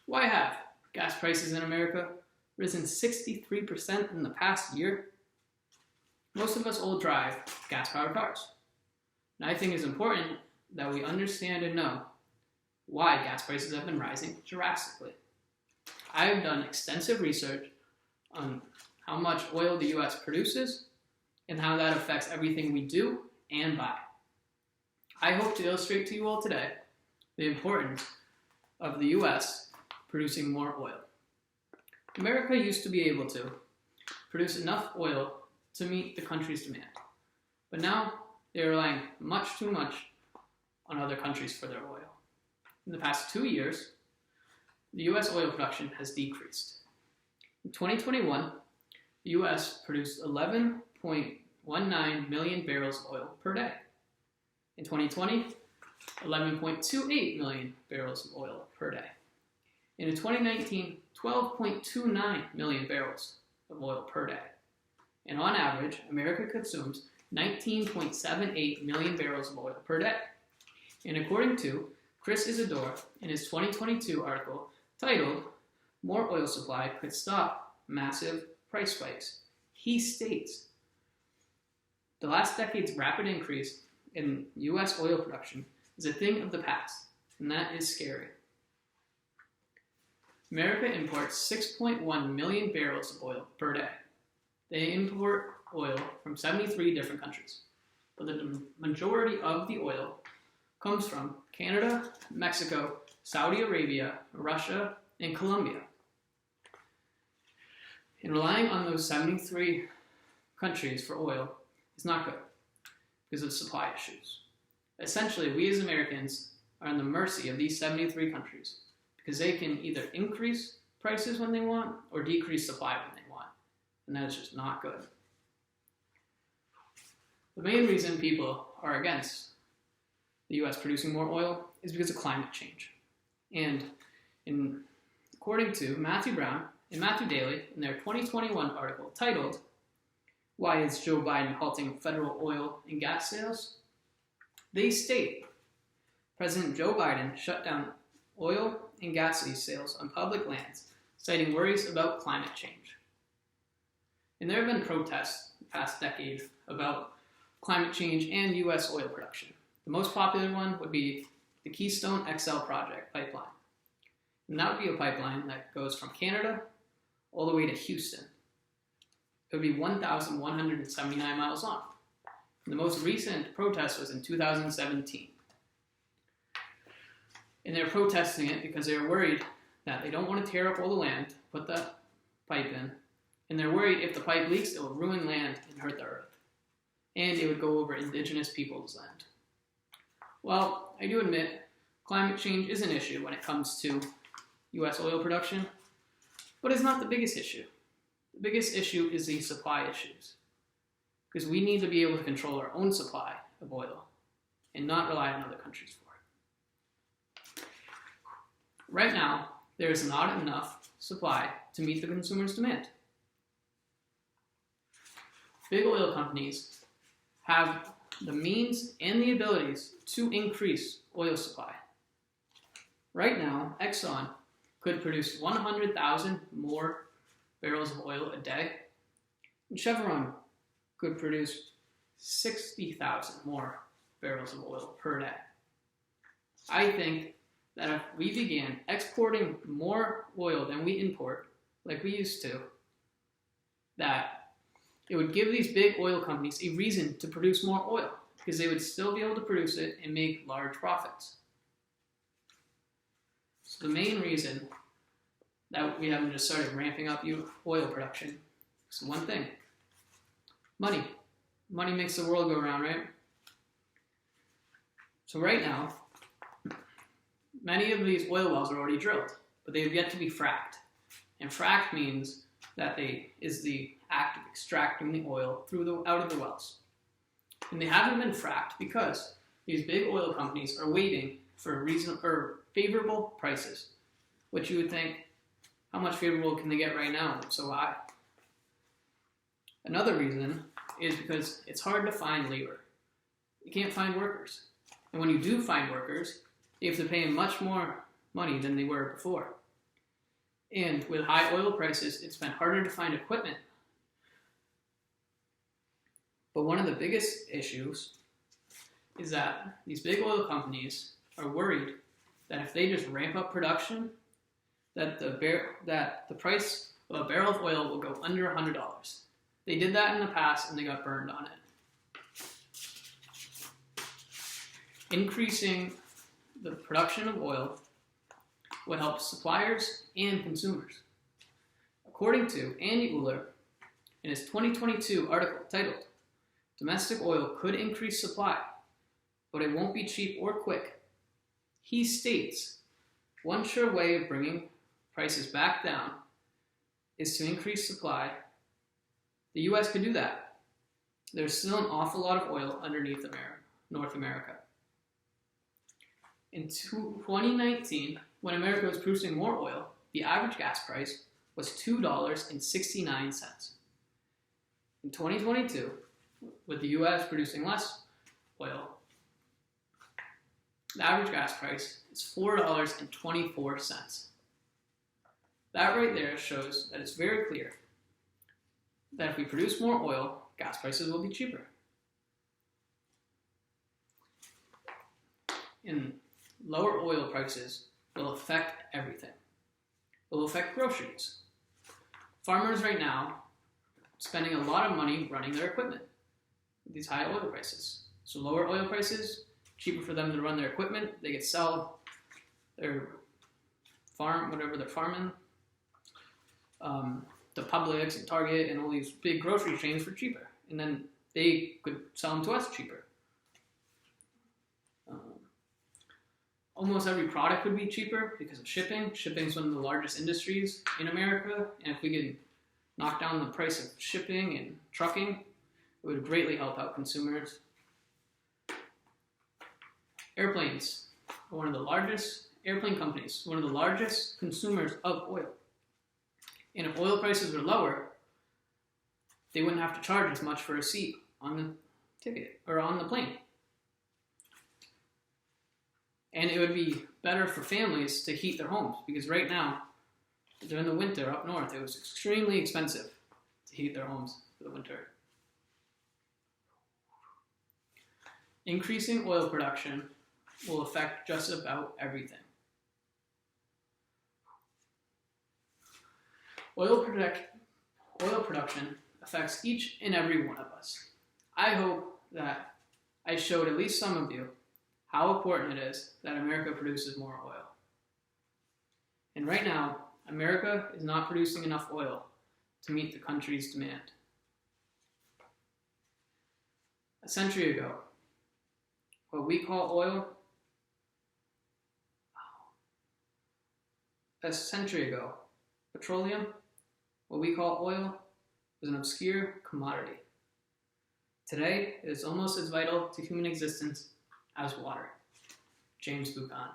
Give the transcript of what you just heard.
Why have gas prices in America risen 63% in the past year? Most of us all drive gas-powered cars. And I think it's important that we understand and know why gas prices have been rising drastically. I have done extensive research on how much oil the US produces and how that affects everything we do and buy. I hope to illustrate to you all today the importance of the US producing more oil. America used to be able to produce enough oil to meet the country's demand, but now they're relying much too much on other countries for their oil. In the past 2 years, the US oil production has decreased. In 2021, the US produced 11.19 million barrels of oil per day. In 2020, 11.28 million barrels of oil per day. And in 2019, 12.29 million barrels of oil per day. And on average, America consumes 19.78 million barrels of oil per day. And according to Chris Isidore in his 2022 article titled, "More Oil Supply Could Stop Massive Price Spikes," he states, the last decade's rapid increase in US oil production is a thing of the past, and that is scary. America imports 6.1 million barrels of oil per day. They import oil from 73 different countries, but the majority of the oil comes from Canada, Mexico, Saudi Arabia, Russia, and Colombia. And relying on those 73 countries for oil is not good because of supply issues. Essentially, we as Americans are on the mercy of these 73 countries because they can either increase prices when they want or decrease supply when they want. And that is just not good. The main reason people are against the US producing more oil is because of climate change. And according to Matthew Brown and Matthew Daly in their 2021 article titled, "Why is Joe Biden halting federal oil and gas sales?" they state President Joe Biden shut down oil and gas sales on public lands, citing worries about climate change. And there have been protests the past decade about climate change and US oil production. The most popular one would be the Keystone XL project pipeline. And that would be a pipeline that goes from Canada all the way to Houston. It would be 1,179 miles long. And the most recent protest was in 2017. And they're protesting it because they're worried that they don't want to tear up all the land, put the pipe in, and they're worried if the pipe leaks, it will ruin land and hurt the earth. And it would go over indigenous people's land. Well, I do admit climate change is an issue when it comes to US oil production, but it's not the biggest issue. The biggest issue is the supply issues, because we need to be able to control our own supply of oil and not rely on other countries for it. Right now, there is not enough supply to meet the consumer's demand. Big oil companies have the means and the abilities to increase oil supply. Right now, Exxon could produce 100,000 more barrels of oil a day, and Chevron could produce 60,000 more barrels of oil per day. I think that if we began exporting more oil than we import, like we used to, that it would give these big oil companies a reason to produce more oil, because they would still be able to produce it and make large profits. So the main reason that we haven't just started ramping up oil production is one thing: money. Money makes the world go round, right? So right now, many of these oil wells are already drilled, but they have yet to be fracked. And fracked means that is the act of extracting the oil out of the wells. And they haven't been fracked because these big oil companies are waiting for favorable prices, which you would think, how much favorable can they get right now? It's so high. Another reason is because it's hard to find labor. You can't find workers. And when you do find workers, you have to pay them much more money than they were before. And with high oil prices, it's been harder to find equipment. But one of the biggest issues is that these big oil companies are worried that if they just ramp up production, that the price of a barrel of oil will go under $100. They did that in the past and they got burned on it. Increasing the production of oil would help suppliers and consumers. According to Andy Uller, in his 2022 article titled, "Domestic Oil Could Increase Supply, but It Won't Be Cheap or Quick," he states, one sure way of bringing prices back down is to increase supply. The US could do that. There's still an awful lot of oil underneath North America. In 2019, when America was producing more oil, the average gas price was $2.69. In 2022, with the US producing less oil, the average gas price is $4.24. That right there shows that it's very clear that if we produce more oil, gas prices will be cheaper. And lower oil prices will affect everything. It will affect groceries. Farmers right now are spending a lot of money running their equipment with these high oil prices. So lower oil prices, cheaper for them to run their equipment. They could sell their farm, whatever they're farming, to Publix and Target and all these big grocery chains for cheaper. And then they could sell them to us cheaper. Almost every product would be cheaper because of shipping. Shipping is one of the largest industries in America, and if we could knock down the price of shipping and trucking, it would greatly help out consumers. Airplanes are one of the largest airplane companies, one of the largest consumers of oil. And if oil prices were lower, they wouldn't have to charge as much for a seat on the ticket or on the plane. And it would be better for families to heat their homes because right now, during the winter up north, it was extremely expensive to heat their homes for the winter. Increasing oil production will affect just about everything. Oil production affects each and every one of us. I hope that I showed at least some of you how important it is that America produces more oil. And right now, America is not producing enough oil to meet the country's demand. A century ago, what we call oil, petroleum, what we call oil, was an obscure commodity. Today, it is almost as vital to human existence as water. James Buchan.